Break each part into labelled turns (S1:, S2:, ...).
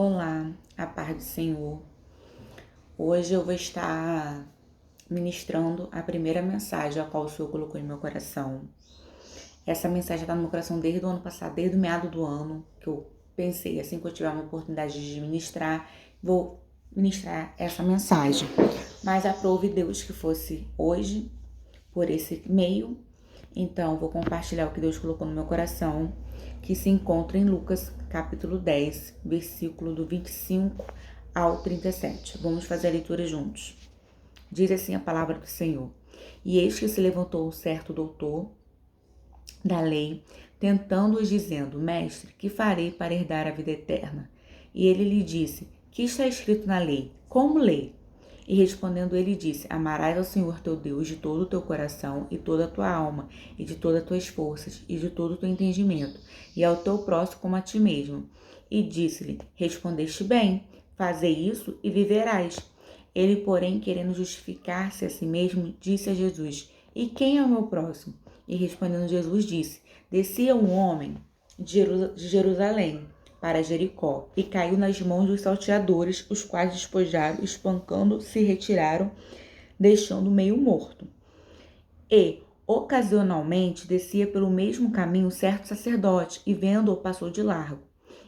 S1: Olá, a paz do Senhor. Hoje eu vou estar ministrando a primeira mensagem a qual o Senhor colocou em meu coração. Essa mensagem está no meu coração desde o ano passado, desde o meado do ano, que eu pensei, assim que eu tiver uma oportunidade de ministrar, vou ministrar essa mensagem. Mas aprove Deus que fosse hoje, por esse meio. Então, vou compartilhar o que Deus colocou no meu coração, que se encontra em Lucas, capítulo 10, versículo do 25 ao 37. Vamos fazer a leitura juntos. Diz assim a palavra do Senhor. E eis que se levantou um certo doutor da lei, tentando-os, dizendo: Mestre, que farei para herdar a vida eterna? E ele lhe disse: Que está escrito na lei? Como lê? E respondendo ele disse: Amarás ao Senhor teu Deus de todo o teu coração e toda a tua alma, e de todas as tuas forças, e de todo o teu entendimento, e ao teu próximo como a ti mesmo. E disse-lhe: Respondeste bem, fazei isso e viverás. Ele, porém, querendo justificar-se a si mesmo, disse a Jesus: E quem é o meu próximo? E respondendo Jesus disse: Descia um homem de Jerusalém para Jericó, e caiu nas mãos dos salteadores, os quais despojaram, espancando, se retiraram, deixando meio morto. E, ocasionalmente, descia pelo mesmo caminho certo sacerdote, e vendo-o, passou de largo.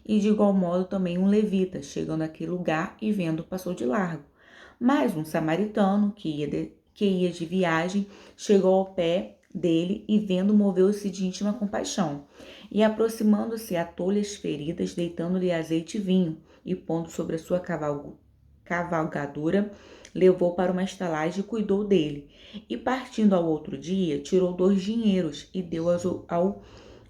S1: E de igual modo também um levita, chegando àquele lugar e vendo-o, passou de largo. Mas um samaritano, que ia de viagem, chegou ao pé dele e vendo, moveu-se de íntima compaixão. E aproximando-se, atou-lhe as feridas, deitando-lhe azeite e vinho, e pondo sobre a sua cavalgadura, levou para uma estalagem e cuidou dele. E partindo ao outro dia, tirou 2 dinheiros e deu ao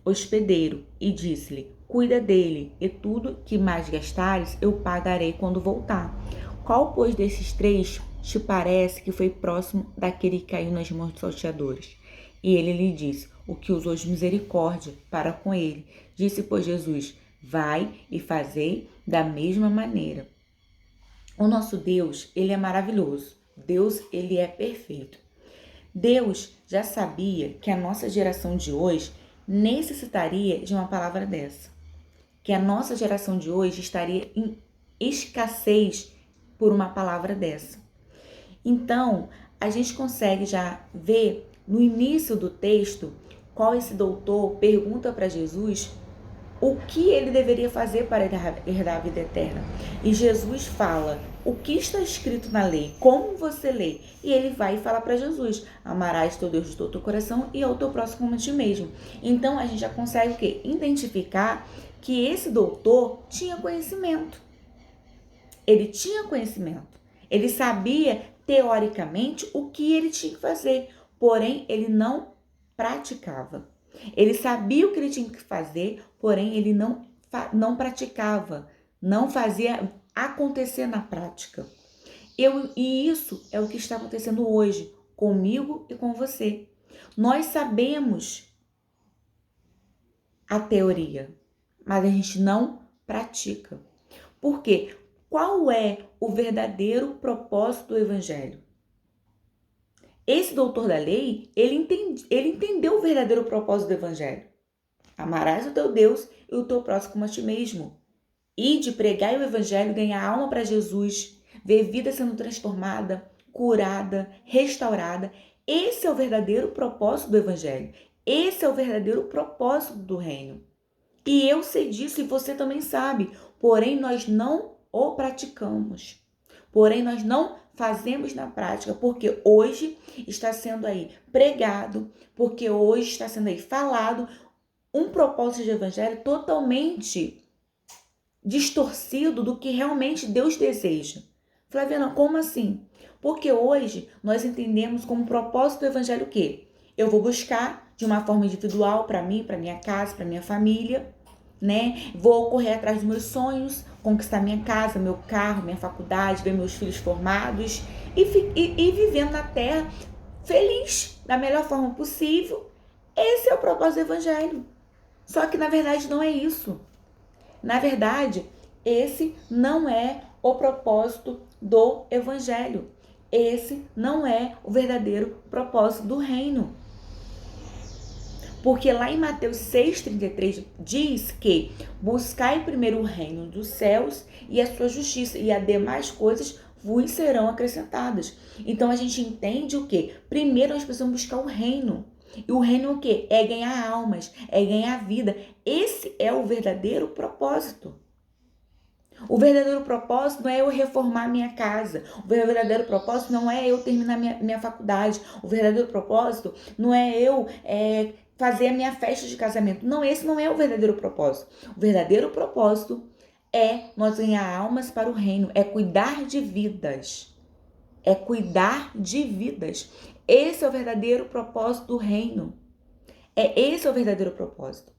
S1: hospedeiro, e disse-lhe: Cuida dele, e tudo que mais gastares eu pagarei quando voltar. Qual, pois, desses 3 te parece que foi próximo daquele que caiu nas mãos dos salteadores? E ele lhe disse: O que usou de misericórdia para com ele. Disse, pois, Jesus: Vai e fazei da mesma maneira. O nosso Deus, ele é maravilhoso. Deus, ele é perfeito. Deus já sabia que a nossa geração de hoje necessitaria de uma palavra dessa. Que a nossa geração de hoje estaria em escassez por uma palavra dessa. Então, a gente consegue já ver no início do texto qual esse doutor pergunta para Jesus o que ele deveria fazer para herdar a vida eterna. E Jesus fala: o que está escrito na lei? Como você lê? E ele vai e fala para Jesus: amarás teu Deus de todo o teu coração e ao teu próximo como a ti mesmo. Então a gente já consegue o quê? Identificar que esse doutor tinha conhecimento. Ele tinha conhecimento. Ele sabia teoricamente o que ele tinha que fazer, porém ele não praticava. Ele sabia o que ele tinha que fazer, porém ele não praticava, não fazia acontecer na prática. E isso é o que está acontecendo hoje, comigo e com você. Nós sabemos a teoria, mas a gente não pratica. Por quê? Qual é o verdadeiro propósito do evangelho? Esse doutor da lei, ele entendeu o verdadeiro propósito do evangelho. Amarás o teu Deus e o teu próximo como a ti mesmo. E de pregar o evangelho, ganhar alma para Jesus, ver vida sendo transformada, curada, restaurada. Esse é o verdadeiro propósito do evangelho. Esse é o verdadeiro propósito do reino. E eu sei disso e você também sabe. Porém, nós não o praticamos. Porém, nós não fazemos na prática, porque hoje está sendo aí pregado, porque hoje está sendo aí falado um propósito de evangelho totalmente distorcido do que realmente Deus deseja. Flaviana, como assim? Porque hoje nós entendemos como propósito do evangelho o quê? Eu vou buscar de uma forma individual para mim, para minha casa, para minha família, né? Vou correr atrás dos meus sonhos, conquistar minha casa, meu carro, minha faculdade, ver meus filhos formados e vivendo na terra feliz, da melhor forma possível. Esse é o propósito do evangelho. Só que na verdade não é isso. Na verdade, esse não é o propósito do evangelho. Esse não é o verdadeiro propósito do reino. Porque lá em Mateus 6,33 diz que buscai primeiro o reino dos céus e a sua justiça, e as demais coisas vos serão acrescentadas. Então a gente entende o quê? Primeiro nós precisamos buscar o reino. E o reino é o quê? É ganhar almas, é ganhar vida. Esse é o verdadeiro propósito. O verdadeiro propósito não é eu reformar minha casa. O verdadeiro propósito não é eu terminar minha faculdade. O verdadeiro propósito não é eu fazer a minha festa de casamento. Não, esse não é o verdadeiro propósito. O verdadeiro propósito é nós ganhar almas para o reino. É cuidar de vidas. É cuidar de vidas. Esse é o verdadeiro propósito do reino. Esse é o verdadeiro propósito.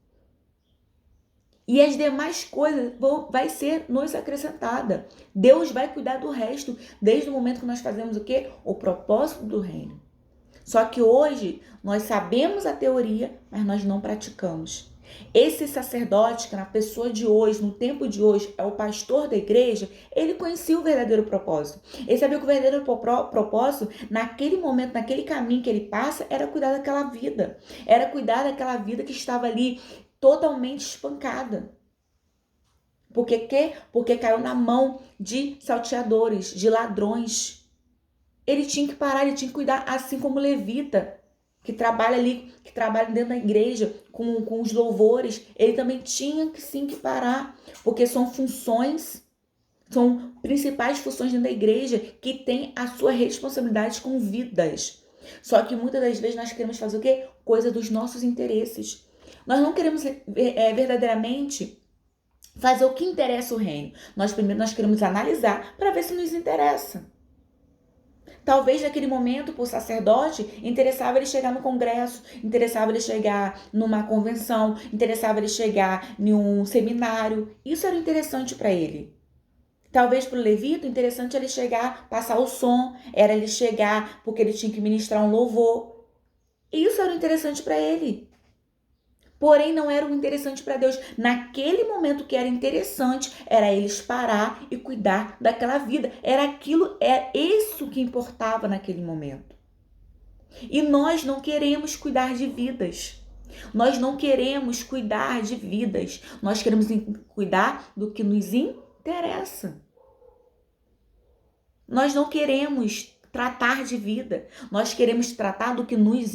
S1: E as demais coisas vai ser nos acrescentada. Deus vai cuidar do resto, desde o momento que nós fazemos o quê? O propósito do reino. Só que hoje nós sabemos a teoria, mas nós não praticamos. Esse sacerdote, que na pessoa de hoje, no tempo de hoje, é o pastor da igreja, ele conhecia o verdadeiro propósito. Ele sabia que o verdadeiro propósito, naquele momento, naquele caminho que ele passa, era cuidar daquela vida. Era cuidar daquela vida que estava ali totalmente espancada. Porque caiu na mão de salteadores, de ladrões. Ele tinha que parar, ele tinha que cuidar, assim como o levita, que trabalha ali, que trabalha dentro da igreja com os louvores, ele também tinha que sim que parar, porque são funções, são principais funções dentro da igreja que tem a sua responsabilidade com vidas. Só que muitas das vezes nós queremos fazer o quê? Coisa dos nossos interesses. Nós não queremos verdadeiramente fazer o que interessa o reino. Primeiro nós queremos analisar para ver se nos interessa. Talvez naquele momento, para o sacerdote, interessava ele chegar no congresso, interessava ele chegar numa convenção, interessava ele chegar em um seminário. Isso era interessante para ele. Talvez para o levita, interessante ele chegar, passar o som, era ele chegar porque ele tinha que ministrar um louvor. Isso era interessante para ele. Porém, não era o interessante para Deus. Naquele momento que era interessante, era eles parar e cuidar daquela vida. Era isso que importava naquele momento. E nós não queremos cuidar de vidas. Nós não queremos cuidar de vidas. Nós queremos cuidar do que nos interessa. Nós não queremos tratar de vida. Nós queremos tratar do que nos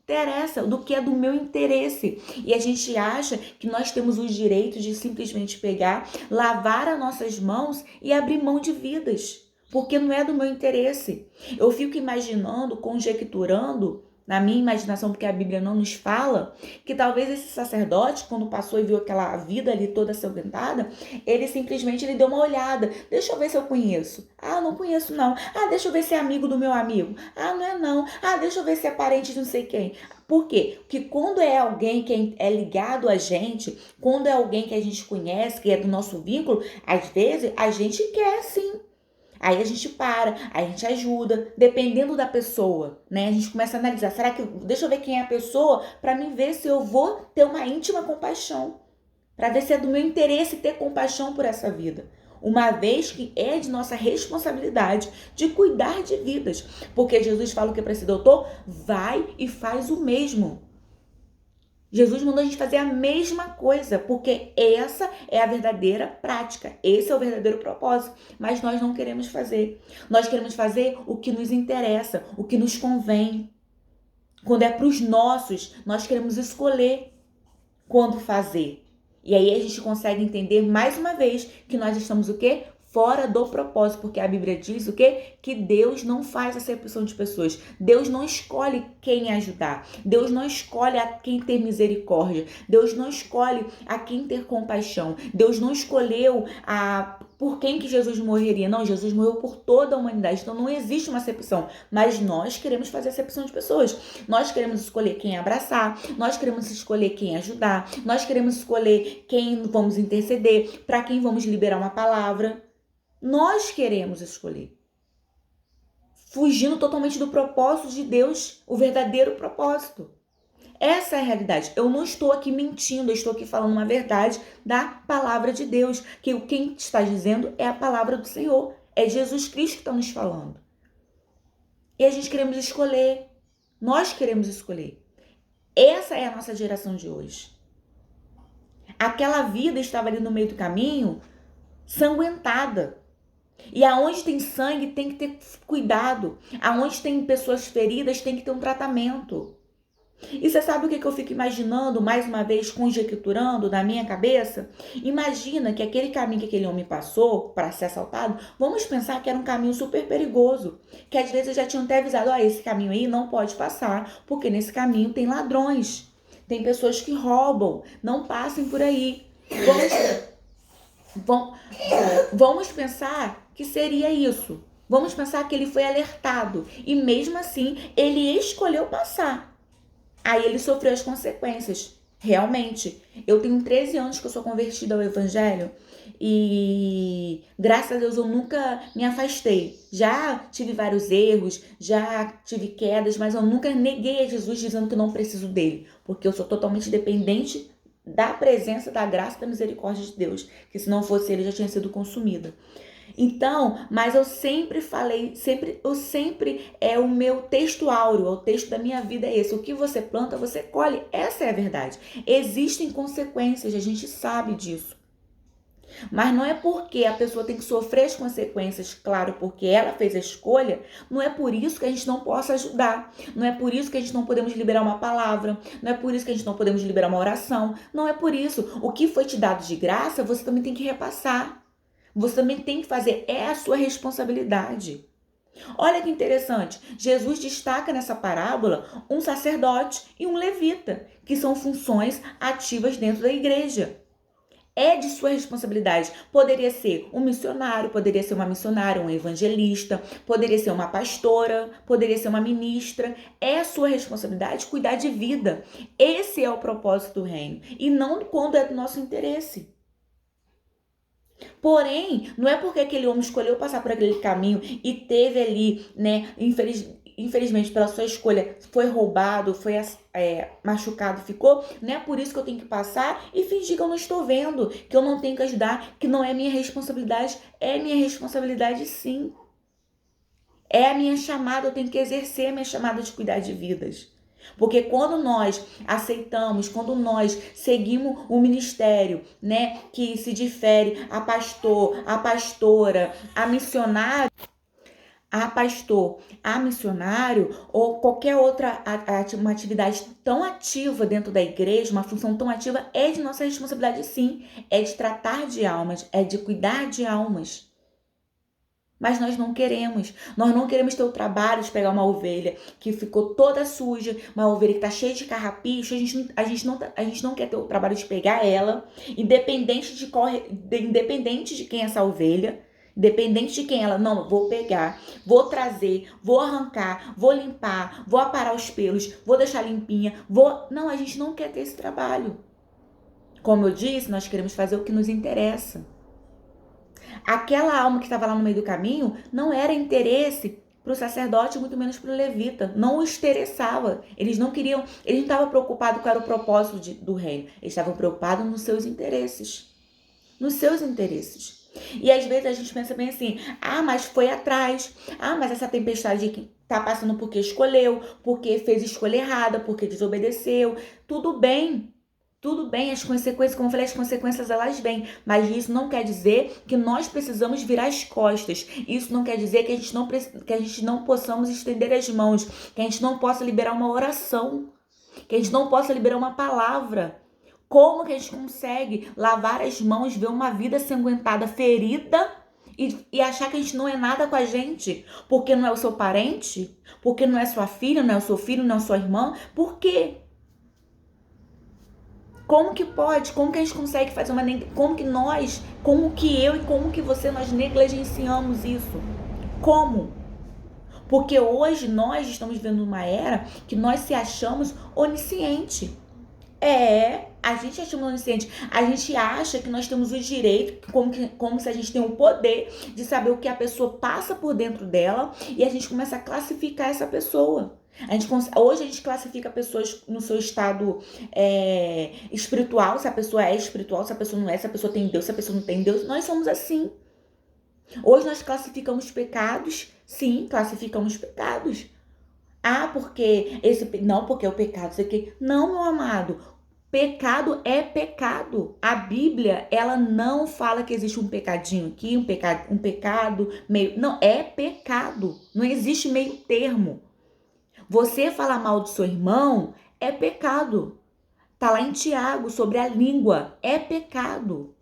S1: interessa, do que é do meu interesse. E a gente acha que nós temos o direito de simplesmente pegar, lavar as nossas mãos e abrir mão de vidas, porque não é do meu interesse. Eu fico imaginando, conjecturando, na minha imaginação, porque a Bíblia não nos fala, que talvez esse sacerdote, quando passou e viu aquela vida ali toda acidentada, ele simplesmente deu uma olhada. Deixa eu ver se eu conheço. Ah, não conheço não. Ah, deixa eu ver se é amigo do meu amigo. Ah, não é não. Ah, deixa eu ver se é parente de não sei quem. Por quê? Porque quando é alguém que é ligado a gente, quando é alguém que a gente conhece, que é do nosso vínculo, às vezes a gente quer sim. Aí a gente para, aí a gente ajuda, dependendo da pessoa, né? A gente começa a analisar, deixa eu ver quem é a pessoa para mim ver se eu vou ter uma íntima compaixão, para ver se é do meu interesse ter compaixão por essa vida. Uma vez que é de nossa responsabilidade de cuidar de vidas, porque Jesus fala o que para esse doutor, vai e faz o mesmo. Jesus mandou a gente fazer a mesma coisa, porque essa é a verdadeira prática, esse é o verdadeiro propósito, mas nós não queremos fazer. Nós queremos fazer o que nos interessa, o que nos convém. Quando é para os nossos, nós queremos escolher quando fazer. E aí a gente consegue entender mais uma vez que nós estamos o quê? Fora do propósito, porque a Bíblia diz o quê? Que Deus não faz acepção de pessoas. Deus não escolhe quem ajudar. Deus não escolhe a quem ter misericórdia. Deus não escolhe a quem ter compaixão. Deus não escolheu por quem que Jesus morreria. Não, Jesus morreu por toda a humanidade. Então não existe uma acepção. Mas nós queremos fazer acepção de pessoas. Nós queremos escolher quem abraçar. Nós queremos escolher quem ajudar. Nós queremos escolher quem vamos interceder. Para quem vamos liberar uma palavra. Nós queremos escolher. Fugindo totalmente do propósito de Deus, o verdadeiro propósito. Essa é a realidade. Eu não estou aqui mentindo, eu estou aqui falando uma verdade da palavra de Deus. Que quem está dizendo é a palavra do Senhor. É Jesus Cristo que está nos falando. E a gente queremos escolher. Nós queremos escolher. Essa é a nossa geração de hoje. Aquela vida estava ali no meio do caminho, sanguentada. E aonde tem sangue tem que ter cuidado. Aonde tem pessoas feridas tem que ter um tratamento. E você sabe o que eu fico imaginando, mais uma vez, conjecturando na minha cabeça? Imagina que aquele caminho que aquele homem passou para ser assaltado, vamos pensar que era um caminho super perigoso. Que às vezes já tinham até avisado, esse caminho aí não pode passar, porque nesse caminho tem ladrões. Tem pessoas que roubam, não passem por aí. Vamos pensar que seria isso. Vamos pensar que ele foi alertado e mesmo assim ele escolheu passar. Aí ele sofreu as consequências. Realmente, eu tenho 13 anos que eu sou convertida ao evangelho e graças a Deus eu nunca me afastei. Já tive vários erros, já tive quedas, mas eu nunca neguei a Jesus dizendo que não preciso dele, porque eu sou totalmente dependente da presença, da graça e da misericórdia de Deus, que se não fosse ele já tinha sido consumida. Então, mas eu sempre falei, é o meu texto áureo, o texto da minha vida é esse. O que você planta, você colhe. Essa é a verdade. Existem consequências, a gente sabe disso. Mas não é porque a pessoa tem que sofrer as consequências, claro, porque ela fez a escolha, não é por isso que a gente não possa ajudar. Não é por isso que a gente não podemos liberar uma palavra, não é por isso que a gente não podemos liberar uma oração, não é por isso. O que foi te dado de graça, você também tem que repassar. Você também tem que fazer, é a sua responsabilidade. Olha que interessante, Jesus destaca nessa parábola um sacerdote e um levita, que são funções ativas dentro da igreja. É de sua responsabilidade. Poderia ser um missionário, poderia ser uma missionária, um evangelista, poderia ser uma pastora, poderia ser uma ministra. É a sua responsabilidade cuidar de vida. Esse é o propósito do reino, e não quando é do nosso interesse. Porém, não é porque aquele homem escolheu passar por aquele caminho e teve ali, né, infelizmente pela sua escolha, foi roubado, foi machucado, ficou, não é por isso que eu tenho que passar e fingir que eu não estou vendo, que eu não tenho que ajudar, que não é minha responsabilidade. É minha responsabilidade sim. É a minha chamada, eu tenho que exercer a minha chamada de cuidar de vidas. Porque quando nós aceitamos, quando nós seguimos o ministério, né, que se difere a pastor, a pastora, a missionário, ou qualquer outra uma atividade tão ativa dentro da igreja, uma função tão ativa, é de nossa responsabilidade sim, é de tratar de almas, é de cuidar de almas. Mas nós não queremos. Nós não queremos ter o trabalho de pegar uma ovelha que ficou toda suja, uma ovelha que tá cheia de carrapicho. A gente não quer ter o trabalho de pegar ela, independente de quem é essa ovelha, independente de quem ela. Não, vou pegar, vou trazer, vou arrancar, vou limpar, vou aparar os pelos, vou deixar limpinha, Não, a gente não quer ter esse trabalho. Como eu disse, nós queremos fazer o que nos interessa. Aquela alma que estava lá no meio do caminho não era interesse para o sacerdote, muito menos para o levita. Não os interessava. Eles não estavam preocupados com era o propósito do reino. Eles estavam preocupados nos seus interesses. Nos seus interesses. E às vezes a gente pensa bem assim, mas foi atrás. Mas essa tempestade que tá passando porque escolheu, porque fez escolha errada, porque desobedeceu. Tudo bem. Tudo bem, as consequências, como eu falei, as consequências elas vêm, mas isso não quer dizer que nós precisamos virar as costas. Isso não quer dizer que a gente não possamos estender as mãos, que a gente não possa liberar uma oração, que a gente não possa liberar uma palavra. Como que a gente consegue lavar as mãos, ver uma vida sanguentada, ferida e achar que a gente não é nada com a gente? Porque não é o seu parente? Porque não é sua filha, não é o seu filho, não é a sua irmã? Por quê? Como que pode? Como que a gente consegue fazer como que eu e como que você, nós negligenciamos isso? Como? Porque hoje nós estamos vivendo uma era que nós se achamos onisciente. A gente acha onisciente. A gente acha que nós temos o direito, como se a gente tem o poder de saber o que a pessoa passa por dentro dela e a gente começa a classificar essa pessoa. Hoje a gente classifica pessoas no seu estado espiritual, se a pessoa é espiritual, se a pessoa não é, se a pessoa tem Deus, se a pessoa não tem Deus. Nós somos assim. Hoje nós classificamos pecados, sim, classificamos pecados. Ah, porque esse. Não, porque o pecado, isso aqui. Não, meu amado. Pecado é pecado. A Bíblia, ela não fala que existe um pecadinho aqui, um pecado meio. Não, é pecado. Não existe meio termo. Você falar mal do seu irmão é pecado. Tá lá em Tiago sobre a língua. É pecado.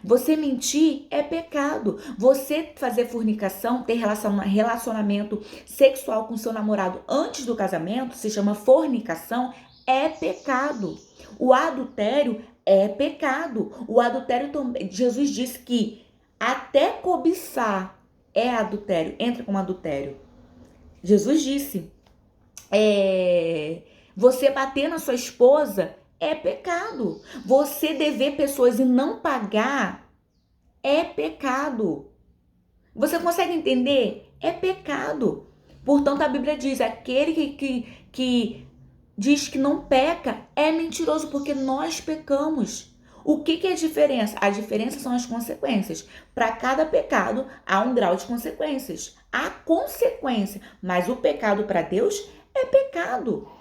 S1: Você mentir é pecado. Você fazer fornicação, ter relacionamento sexual com seu namorado antes do casamento, se chama fornicação, é pecado. O adultério é pecado. O adultério também. Jesus disse que até cobiçar é adultério, entra como adultério. Jesus disse. Você bater na sua esposa é pecado. Você dever pessoas e não pagar é pecado. Você consegue entender? É pecado. Portanto, a Bíblia diz: aquele que diz que não peca é mentiroso, porque nós pecamos. O que é a diferença? A diferença são as consequências. Para cada pecado há um grau de consequências. Há consequência, mas o pecado para Deus é pecado.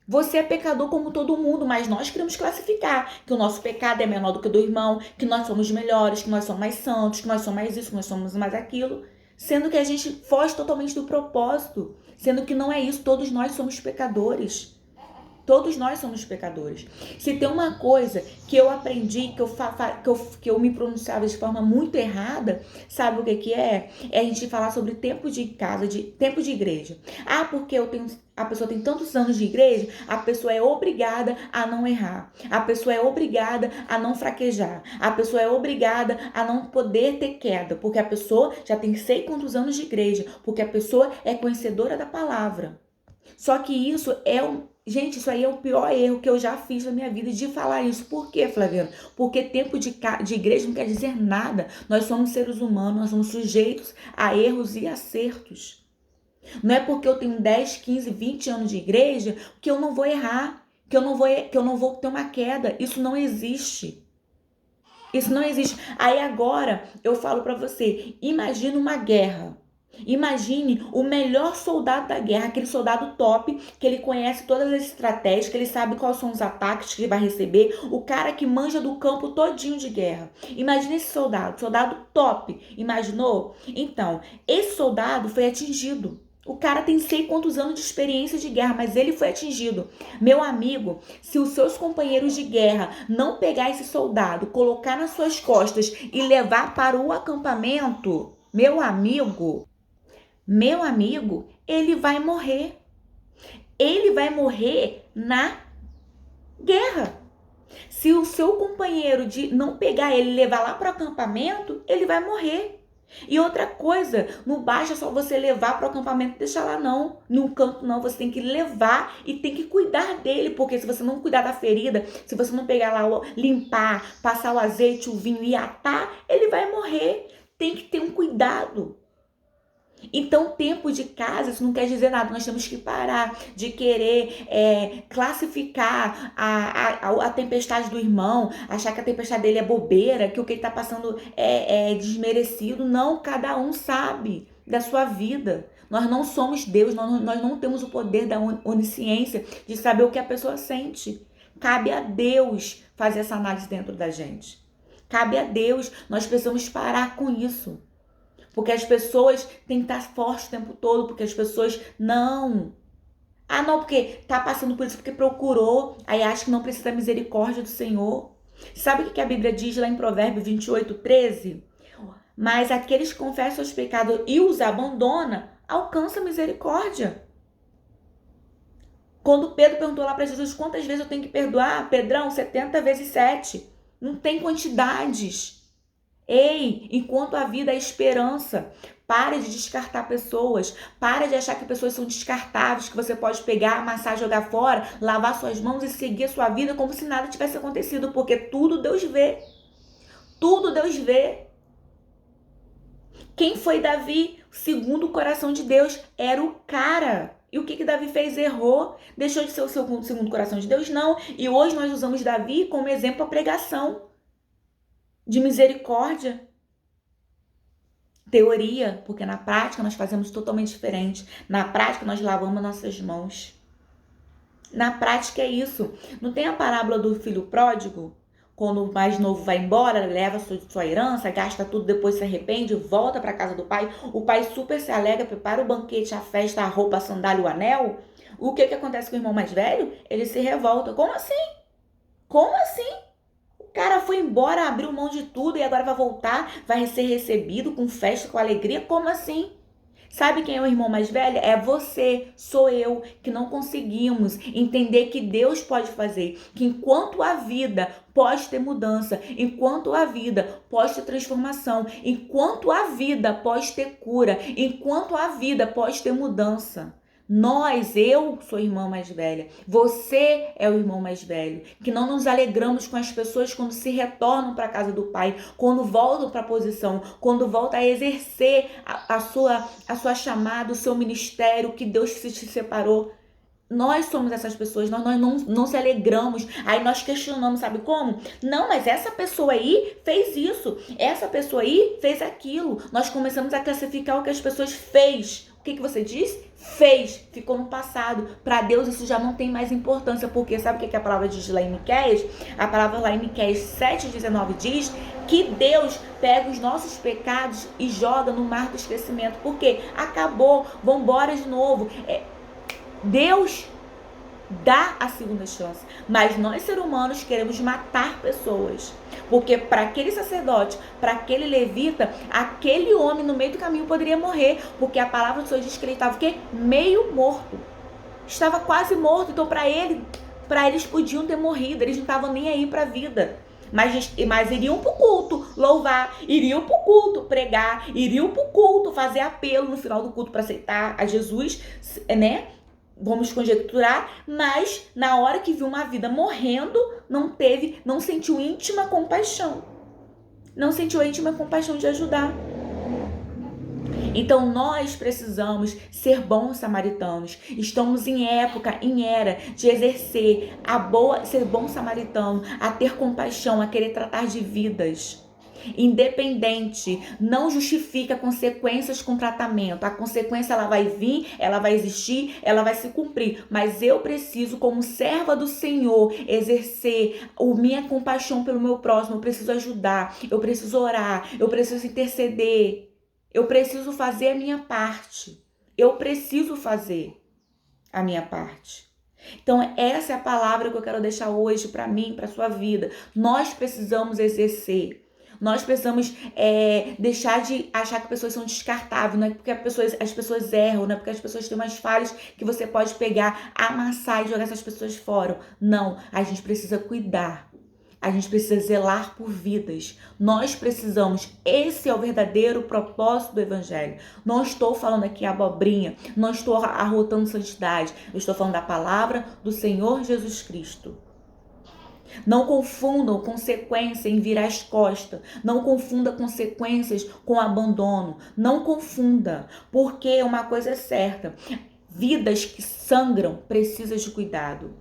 S1: Você é pecador como todo mundo, mas nós queremos classificar que o nosso pecado é menor do que o do irmão, que nós somos melhores, que nós somos mais santos, que nós somos mais isso, que nós somos mais aquilo, sendo que a gente foge totalmente do propósito, sendo que não é isso, todos nós somos pecadores. Todos nós somos pecadores. Se tem uma coisa que eu aprendi, que eu me pronunciava de forma muito errada, sabe o que é? É a gente falar sobre tempo de casa, tempo de igreja. Ah, porque a pessoa tem tantos anos de igreja, a pessoa é obrigada a não errar. A pessoa é obrigada a não fraquejar. A pessoa é obrigada a não poder ter queda, porque a pessoa já tem sei quantos anos de igreja, porque a pessoa é conhecedora da palavra. Só que isso Gente, isso aí é o pior erro que eu já fiz na minha vida de falar isso. Por quê, Flaviano? Porque tempo de igreja não quer dizer nada. Nós somos seres humanos, nós somos sujeitos a erros e acertos. Não é porque eu tenho 10, 15, 20 anos de igreja que eu não vou errar, que eu não vou ter uma queda. Isso não existe. Isso não existe. Aí agora eu falo pra você, imagina uma guerra. Imagine o melhor soldado da guerra, aquele soldado top, que ele conhece todas as estratégias, que ele sabe quais são os ataques que ele vai receber, o cara que manja do campo todinho de guerra. Imagine esse soldado top, imaginou? Então, esse soldado foi atingido. O cara tem sei quantos anos de experiência de guerra, mas ele foi atingido. Meu amigo, se os seus companheiros de guerra não pegar esse soldado, colocar nas suas costas e levar para o acampamento, meu amigo, ele vai morrer. Ele vai morrer na guerra. Se o seu companheiro de não pegar ele e levar lá para o acampamento, ele vai morrer. E outra coisa, não basta só você levar para o acampamento e deixar lá não, num canto não, você tem que levar e tem que cuidar dele, porque se você não cuidar da ferida, se você não pegar lá, limpar, passar o azeite, o vinho e atar, ele vai morrer. Tem que ter um cuidado. Então, tempo de casa, isso não quer dizer nada. Nós temos que parar de querer classificar a tempestade do irmão, achar que a tempestade dele é bobeira, que o que ele está passando é desmerecido. Não, cada um sabe da sua vida. Nós não somos Deus, nós não temos o poder da onisciência de saber o que a pessoa sente. Cabe a Deus fazer essa análise dentro da gente. Cabe a Deus, nós precisamos parar com isso. Porque as pessoas têm que estar fortes o tempo todo, porque as pessoas não. Ah, não, porque tá passando por isso, porque procurou, aí acha que não precisa da misericórdia do Senhor. Sabe o que a Bíblia diz lá em Provérbios 28, 13? Mas aqueles que confessam os pecados e os abandonam, alcançam misericórdia. Quando Pedro perguntou lá para Jesus, quantas vezes eu tenho que perdoar? Pedrão, 70 vezes 7. Não tem quantidades. Ei, enquanto a vida é esperança, pare de descartar pessoas, pare de achar que pessoas são descartáveis, que você pode pegar, amassar, jogar fora, lavar suas mãos e seguir a sua vida como se nada tivesse acontecido, porque tudo Deus vê. Tudo Deus vê. Quem foi Davi? Segundo o coração de Deus, era o cara. E o que Davi fez? Errou. Deixou de ser o segundo coração de Deus? Não. E hoje nós usamos Davi como exemplo para pregação de misericórdia. teoria, porque na prática nós fazemos totalmente diferente. Na prática nós lavamos nossas mãos. Na prática é isso. Não tem a parábola do filho pródigo? Quando o mais novo vai embora, leva sua herança, gasta tudo, depois se arrepende, volta para casa do pai. O pai super se alegra, prepara o banquete, a festa, a roupa, a sandália, o anel. O que acontece com o irmão mais velho? Ele se revolta. Como assim? Como assim? O cara foi embora, abriu mão de tudo e agora vai voltar, vai ser recebido com festa, com alegria? Como assim? Sabe quem é o irmão mais velho? É você, sou eu, que não conseguimos entender que Deus pode fazer, que enquanto a vida pode ter mudança, enquanto a vida pode ter transformação, enquanto a vida pode ter cura, enquanto a vida pode ter mudança. Eu sou a irmã mais velha, você é o irmão mais velho, que não nos alegramos com as pessoas quando se retornam para a casa do pai, quando voltam para a posição, quando voltam a exercer a sua chamada, o seu ministério, que Deus te separou. Nós somos essas pessoas, nós não se alegramos, aí nós questionamos, sabe como? Não, mas essa pessoa aí fez isso, essa pessoa aí fez aquilo. Nós começamos a classificar o que as pessoas fez. O que você diz? Fez, ficou no passado. Para Deus isso já não tem mais importância, porque sabe o que a palavra diz lá em Miqueias? A palavra lá em Miqueias 7,19 diz que Deus pega os nossos pecados e joga no mar do esquecimento. Porque acabou, vambora de novo. Deus dá a segunda chance, mas nós seres humanos queremos matar pessoas, porque para aquele sacerdote, para aquele levita, aquele homem no meio do caminho poderia morrer, porque a palavra do Senhor diz que ele estava o quê? Meio morto, estava quase morto, então para eles podiam ter morrido, eles não estavam nem aí para a vida. Mas iriam pro culto louvar, iriam pro culto pregar, iriam pro culto fazer apelo no final do culto para aceitar a Jesus, né? Vamos conjecturar, mas na hora que viu uma vida morrendo, não sentiu íntima compaixão. Não sentiu íntima compaixão de ajudar. Então nós precisamos ser bons samaritanos. Estamos em época, em era de exercer ser bom samaritano, a ter compaixão, a querer tratar de vidas. Independente, não justifica consequências com tratamento. A consequência ela vai vir, ela vai existir, ela vai se cumprir. Mas eu preciso, como serva do Senhor, exercer a minha compaixão pelo meu próximo. Eu preciso ajudar, eu preciso orar, eu preciso interceder. Eu preciso fazer a minha parte. Eu preciso fazer a minha parte. Então, essa é a palavra que eu quero deixar hoje para mim, para sua vida. Nós precisamos exercer. Nós precisamos deixar de achar que pessoas são descartáveis. Não é porque as pessoas erram, não é porque as pessoas têm umas falhas que você pode pegar, amassar e jogar essas pessoas fora. Não, a gente precisa cuidar. A gente precisa zelar por vidas. Nós precisamos. Esse é o verdadeiro propósito do Evangelho. Não estou falando aqui abobrinha. Não estou arrotando santidade. Eu estou falando da palavra do Senhor Jesus Cristo. Não confundam consequência em virar as costas. Não confunda consequências com abandono. Não confunda. Porque uma coisa é certa. Vidas que sangram precisam de cuidado.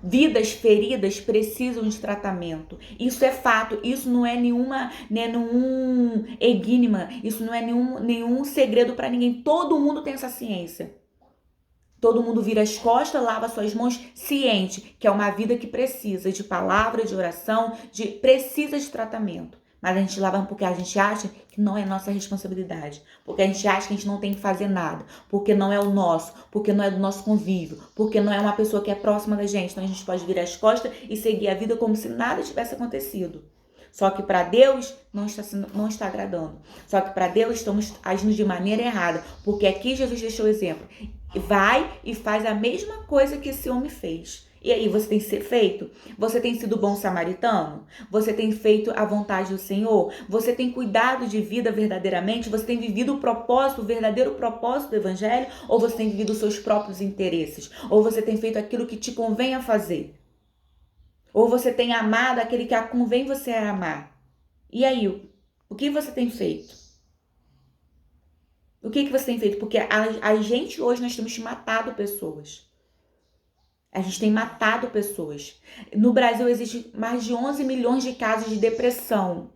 S1: Vidas feridas precisam de tratamento. Isso é fato. Isso não é nenhum enigma. Isso não é nenhum segredo para ninguém. Todo mundo tem essa ciência. Todo mundo vira as costas, lava suas mãos, ciente que é uma vida que precisa de palavra, de oração, precisa de tratamento. Mas a gente lava porque a gente acha que não é nossa responsabilidade. Porque a gente acha que a gente não tem que fazer nada. Porque não é o nosso. Porque não é do nosso convívio. Porque não é uma pessoa que é próxima da gente. Então a gente pode virar as costas e seguir a vida como se nada tivesse acontecido. Só que para Deus não está agradando. Só que para Deus estamos agindo de maneira errada. Porque aqui Jesus deixou o exemplo. Vai e faz a mesma coisa que esse homem fez. E aí, você tem feito? Você tem sido bom samaritano? Você tem feito a vontade do Senhor? Você tem cuidado de vida verdadeiramente? Você tem vivido o verdadeiro propósito do Evangelho? Ou você tem vivido os seus próprios interesses? Ou você tem feito aquilo que te convém a fazer? Ou você tem amado aquele que convém você a amar? E aí, o que você tem feito? O que você tem feito? Porque a gente hoje, nós temos matado pessoas. A gente tem matado pessoas. No Brasil existe mais de 11 milhões de casos de depressão.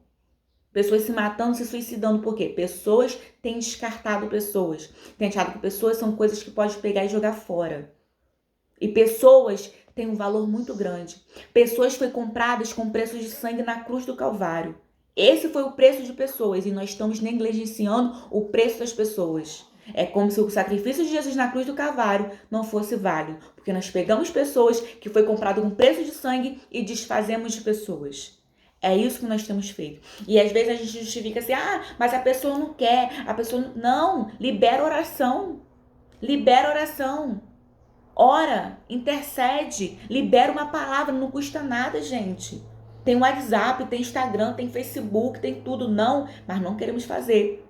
S1: Pessoas se matando, se suicidando. Por quê? Pessoas têm descartado pessoas. Têm achado que pessoas são coisas que pode pegar e jogar fora. E pessoas têm um valor muito grande. Pessoas foram compradas com preços de sangue na cruz do Calvário. Esse foi o preço de pessoas e nós estamos negligenciando o preço das pessoas. É como se o sacrifício de Jesus na cruz do Calvário não fosse válido, porque nós pegamos pessoas que foi comprado com preço de sangue e desfazemos de pessoas. É isso que nós temos feito. E às vezes a gente justifica assim, mas a pessoa não quer, a pessoa não, libera oração. Libera oração. Ora, intercede, libera uma palavra, não custa nada, gente. Tem WhatsApp, tem Instagram, tem Facebook, tem tudo, não, mas não queremos fazer.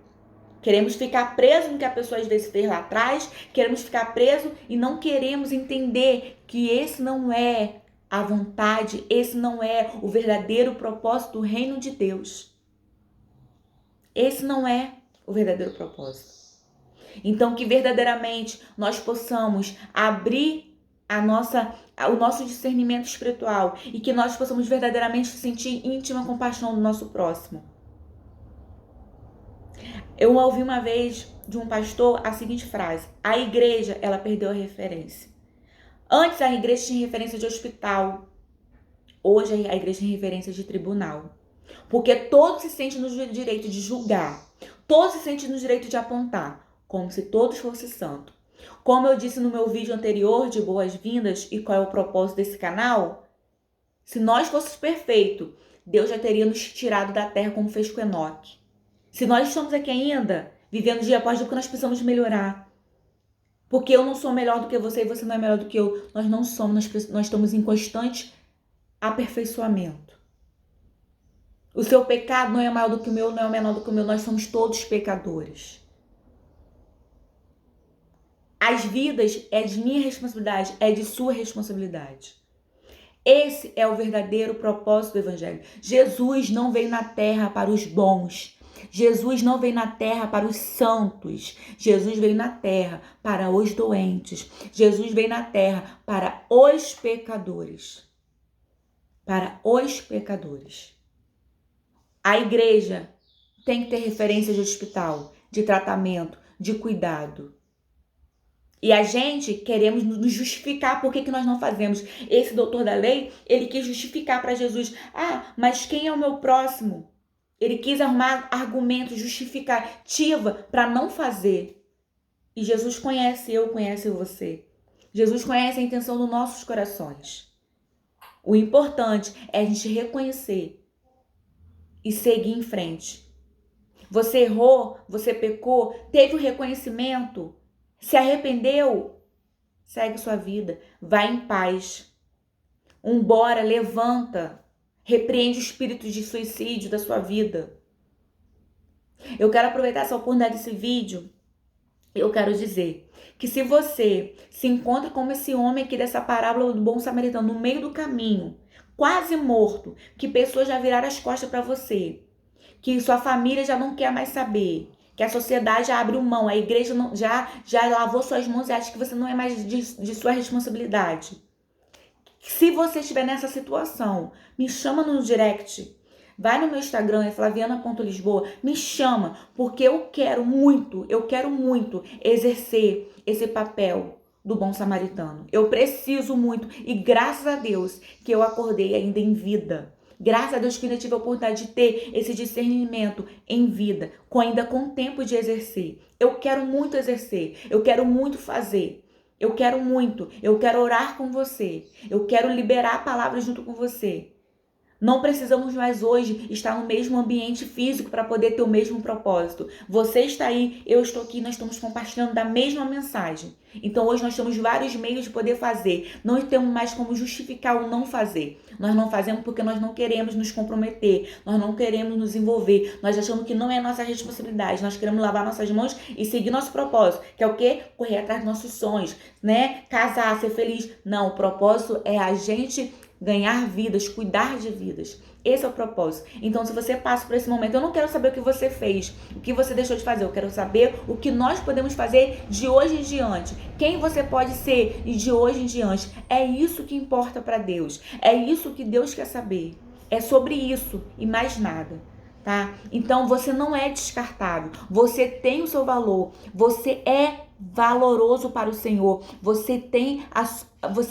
S1: Queremos ficar preso no que a pessoa às vezes fez lá atrás, queremos ficar preso e não queremos entender que esse não é a vontade, esse não é o verdadeiro propósito do reino de Deus. Esse não é o verdadeiro propósito. Então, que verdadeiramente nós possamos abrir o nosso discernimento espiritual e que nós possamos verdadeiramente sentir íntima compaixão do nosso próximo. Eu ouvi uma vez de um pastor a seguinte frase: a igreja, ela perdeu a referência. Antes a igreja tinha referência de hospital, hoje a igreja tem referência de tribunal. Porque todos se sentem no direito de julgar, todos se sentem no direito de apontar, como se todos fossem santos. Como eu disse no meu vídeo anterior de boas-vindas e qual é o propósito desse canal, se nós fôssemos perfeitos, Deus já teria nos tirado da terra como fez com Enoque. Se nós estamos aqui ainda, vivendo dia após dia, porque nós precisamos melhorar. Porque eu não sou melhor do que você e você não é melhor do que eu. Nós não somos, nós estamos em constante aperfeiçoamento. O seu pecado não é maior do que o meu, não é menor do que o meu. Nós somos todos pecadores. As vidas é de minha responsabilidade, é de sua responsabilidade. Esse é o verdadeiro propósito do Evangelho. Jesus não veio na terra para os bons. Jesus não veio na terra para os santos. Jesus veio na terra para os doentes. Jesus veio na terra para os pecadores. Para os pecadores. A igreja tem que ter referência de hospital, de tratamento, de cuidado. E a gente queremos nos justificar por que nós não fazemos. Esse doutor da lei, ele quis justificar para Jesus. Mas quem é o meu próximo? Ele quis arrumar argumentos, justificativa para não fazer. E Jesus conhece eu, conhece você. Jesus conhece a intenção dos nossos corações. O importante é a gente reconhecer e seguir em frente. Você errou, você pecou, teve o reconhecimento, se arrependeu, segue sua vida, vai em paz. Bora, levanta, repreende o espírito de suicídio da sua vida. Eu quero aproveitar essa oportunidade desse vídeo, eu quero dizer que se você se encontra como esse homem aqui dessa parábola do bom samaritano, no meio do caminho, quase morto, que pessoas já viraram as costas para você, que sua família já não quer mais saber, que a sociedade já abriu mão, a igreja já lavou suas mãos e acha que você não é mais de sua responsabilidade. Se você estiver nessa situação, me chama no direct, vai no meu Instagram, é flaviana.lisboa, me chama, porque eu quero muito exercer esse papel do bom samaritano. Eu preciso muito e graças a Deus que eu acordei ainda em vida. Graças a Deus que ainda tive a oportunidade de ter esse discernimento em vida, ainda com tempo de exercer. Eu quero muito exercer, eu quero muito fazer. Eu quero orar com você. Eu quero liberar a palavra junto com você. Não precisamos mais hoje estar no mesmo ambiente físico para poder ter o mesmo propósito. Você está aí, eu estou aqui, nós estamos compartilhando da mesma mensagem. Então hoje nós temos vários meios de poder fazer. Não temos mais como justificar o não fazer. Nós não fazemos porque nós não queremos nos comprometer. Nós não queremos nos envolver. Nós achamos que não é nossa responsabilidade. Nós queremos lavar nossas mãos e seguir nosso propósito. Que é o quê? Correr atrás dos nossos sonhos, né? Casar, ser feliz. Não, o propósito é a gente ganhar vidas, cuidar de vidas. Esse é o propósito. Então, se você passa por esse momento, eu não quero saber o que você fez, o que você deixou de fazer. Eu quero saber o que nós podemos fazer de hoje em diante. Quem você pode ser de hoje em diante. É isso que importa para Deus. É isso que Deus quer saber. É sobre isso e mais nada. tá? Então você não é descartável, você tem o seu valor, você é valoroso para o Senhor, você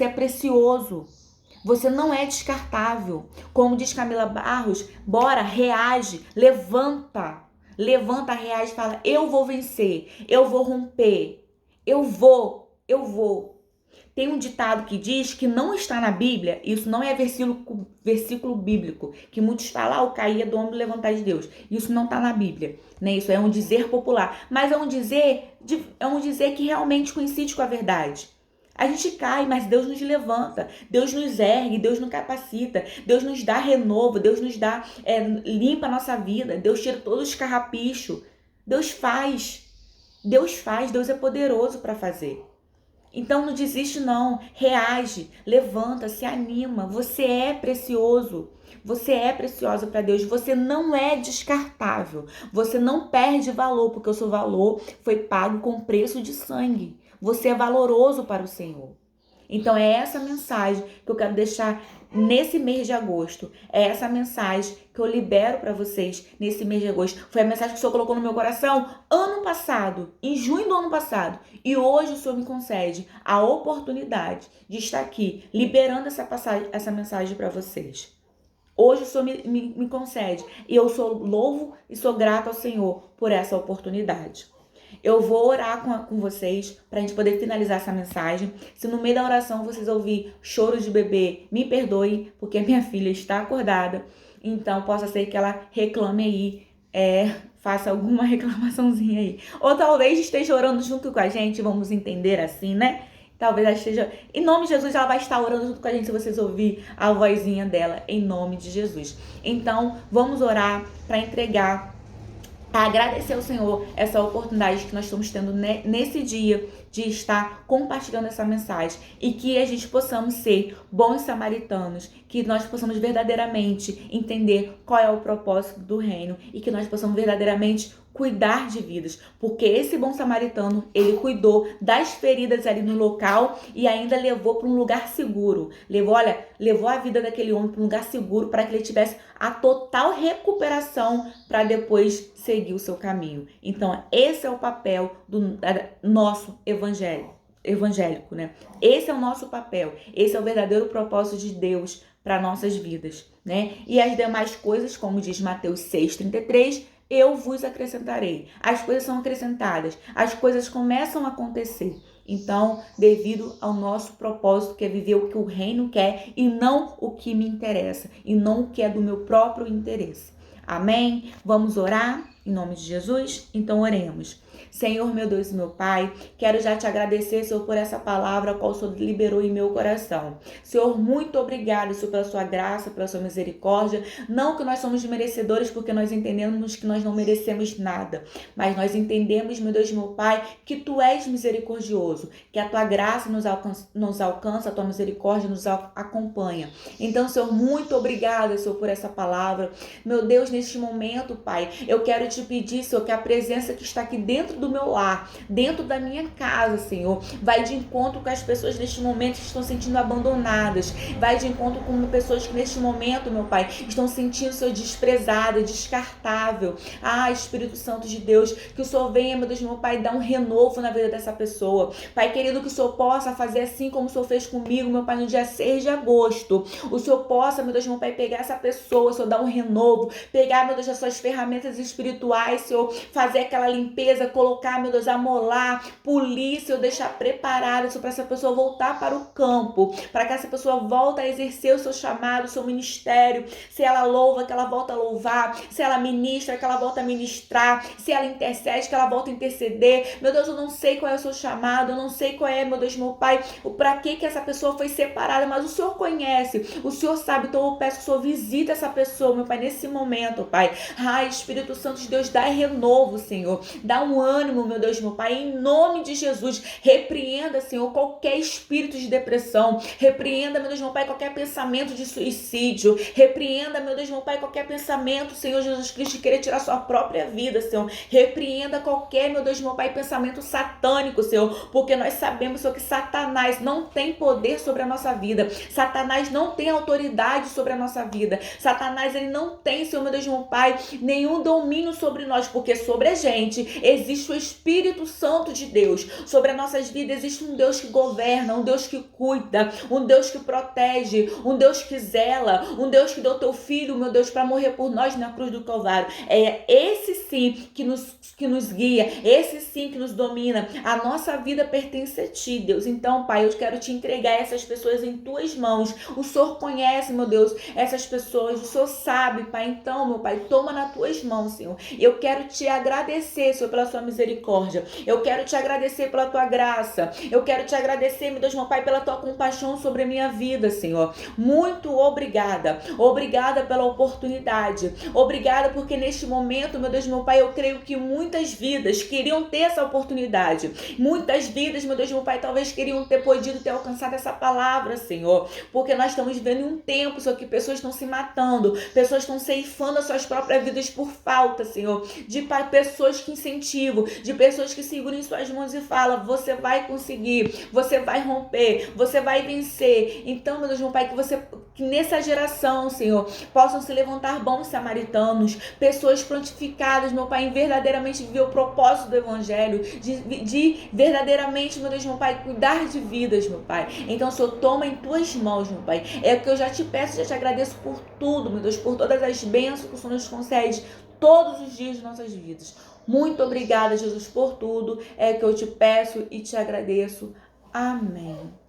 S1: é precioso. Você não é descartável. Como diz Camila Barros, bora, reage, levanta. Levanta, reage, fala: eu vou vencer, eu vou romper, eu vou. Tem um ditado que diz que não está na Bíblia, isso não é versículo bíblico, que muitos falam: o cair é do homem, levantar de Deus. Isso não está na Bíblia, né? Isso é um dizer popular, mas é um dizer que realmente coincide com a verdade. A gente cai, mas Deus nos levanta, Deus nos ergue, Deus nos capacita, Deus nos dá renovo, Deus nos dá, limpa a nossa vida, Deus tira todos os carrapichos. Deus faz, Deus é poderoso para fazer. Então não desiste não, reage, levanta, se anima, você é precioso. Você é preciosa para Deus, você não é descartável, você não perde valor, porque o seu valor foi pago com preço de sangue. Você é valoroso para o Senhor. Então é essa mensagem que eu quero deixar nesse mês de agosto. É essa mensagem que eu libero para vocês nesse mês de agosto. Foi a mensagem que o Senhor colocou no meu coração ano passado, em junho do ano passado. E hoje o Senhor me concede a oportunidade de estar aqui liberando essa mensagem para vocês. Hoje o Senhor me concede. E eu sou louvo e sou grato ao Senhor por essa oportunidade. Eu vou orar com vocês para a gente poder finalizar essa mensagem. Se no meio da oração vocês ouvirem choro de bebê, me perdoe, porque a minha filha está acordada. Então possa ser que ela reclame aí, faça alguma reclamaçãozinha aí. Ou talvez esteja orando junto com a gente, vamos entender assim, né? Talvez ela esteja... Em nome de Jesus, ela vai estar orando junto com a gente se vocês ouvirem a vozinha dela, em nome de Jesus. Então, vamos orar para entregar, para agradecer ao Senhor essa oportunidade que nós estamos tendo nesse dia de estar compartilhando essa mensagem e que a gente possamos ser bons samaritanos, que nós possamos verdadeiramente entender qual é o propósito do reino e que nós possamos verdadeiramente cuidar de vidas, porque esse bom samaritano, ele cuidou das feridas ali no local e ainda levou para um lugar seguro. Levou a vida daquele homem para um lugar seguro para que ele tivesse a total recuperação para depois seguir o seu caminho. Então, esse é o papel do nosso evangélico, né? Esse é o nosso papel, esse é o verdadeiro propósito de Deus para nossas vidas, né? E as demais coisas, como diz Mateus 6,33, eu vos acrescentarei. As coisas são acrescentadas, as coisas começam a acontecer. Então, devido ao nosso propósito, que é viver o que o reino quer e não o que me interessa, e não o que é do meu próprio interesse. Amém? Vamos orar em nome de Jesus? Então oremos. Senhor, meu Deus e meu Pai, quero já te agradecer, Senhor, por essa palavra a qual o Senhor liberou em meu coração. Senhor, muito obrigado, Senhor, pela sua graça, pela sua misericórdia. Não que nós somos merecedores, porque nós entendemos que nós não merecemos nada, mas nós entendemos, meu Deus e meu Pai, que Tu és misericordioso, que a Tua graça nos alcança, a Tua misericórdia nos acompanha. Então, Senhor, muito obrigada, Senhor, por essa palavra. Meu Deus, neste momento, Pai, eu quero te pedir, Senhor, que a presença que está aqui dentro do meu lar, dentro da minha casa, Senhor, vai de encontro com as pessoas neste momento que estão sentindo abandonadas, vai de encontro com pessoas que neste momento, meu Pai, estão sentindo Senhor desprezada, descartável. Espírito Santo de Deus, que o Senhor venha, meu Deus, meu Pai, dar um renovo na vida dessa pessoa. Pai querido, que o Senhor possa fazer assim como o Senhor fez comigo, meu Pai, no dia 6 de agosto. O Senhor possa, meu Deus, meu Pai, pegar essa pessoa, Senhor, dar um renovo, pegar, meu Deus, as suas ferramentas espirituais, Senhor, fazer aquela limpeza, colocar, meu Deus, amolar, polir, Senhor, deixar preparado, Senhor, para essa pessoa voltar para o campo, para que essa pessoa volte a exercer o seu chamado, o seu ministério. Se ela louva, que ela volta a louvar. Se ela ministra, que ela volta a ministrar. Se ela intercede, que ela volta a interceder. Meu Deus, eu não sei qual é o seu chamado, eu não sei qual é, meu Deus, meu Pai, para que essa pessoa foi separada, mas o Senhor conhece, o Senhor sabe. Então eu peço que o Senhor visite essa pessoa, meu Pai, nesse momento, Pai. Espírito Santo de de Deus, dá renovo, Senhor. Dá um ânimo, meu Deus, meu Pai, em nome de Jesus. Repreenda, Senhor, qualquer espírito de depressão. Repreenda, meu Deus, meu Pai, qualquer pensamento de suicídio. Repreenda, meu Deus, meu Pai, qualquer pensamento, Senhor Jesus Cristo, de querer tirar sua própria vida, Senhor. Repreenda qualquer, meu Deus, meu Pai, pensamento satânico, Senhor, porque nós sabemos, Senhor, que Satanás não tem poder sobre a nossa vida. Satanás não tem autoridade sobre a nossa vida. Satanás, ele não tem, Senhor, meu Deus, meu Pai, nenhum domínio sobre nós, porque sobre a gente existe o Espírito Santo de Deus. Sobre as nossas vidas existe um Deus que governa, um Deus que cuida, um Deus que protege, um Deus que zela, um Deus que deu teu filho, meu Deus, para morrer por nós na cruz do Calvário. É esse sim que nos guia, esse sim que nos domina. A nossa vida pertence a ti, Deus. Então, Pai, eu quero te entregar essas pessoas em tuas mãos. O Senhor conhece, meu Deus, essas pessoas. O Senhor sabe, Pai. Então, meu Pai, toma nas tuas mãos, Senhor. Eu quero te agradecer, Senhor, pela sua misericórdia. Eu quero te agradecer pela tua graça. Eu quero te agradecer, meu Deus, meu Pai, pela tua compaixão sobre a minha vida, Senhor. Muito obrigada. Obrigada pela oportunidade. Obrigada porque neste momento, meu Deus, meu Pai, eu creio que muitas vidas queriam ter essa oportunidade. Muitas vidas, meu Deus, meu Pai, talvez queriam ter podido ter alcançado essa palavra, Senhor. Porque nós estamos vivendo um tempo, Senhor, que pessoas estão se matando, pessoas estão ceifando as suas próprias vidas por falta, Senhor, de pessoas que incentivam, de pessoas que seguram em suas mãos e falam: você vai conseguir, você vai romper, você vai vencer. Então, meu Deus, meu Pai, que nessa geração, Senhor, possam se levantar bons samaritanos, pessoas prontificadas, meu Pai, em verdadeiramente viver o propósito do Evangelho, de verdadeiramente, meu Deus, meu Pai, cuidar de vidas, meu Pai. Então, Senhor, toma em tuas mãos, meu Pai. É o que eu já te peço, já te agradeço por tudo, meu Deus, por todas as bênçãos que o Senhor nos concede todos os dias de nossas vidas. Muito obrigada, Jesus, por tudo. É o que eu te peço e te agradeço. Amém.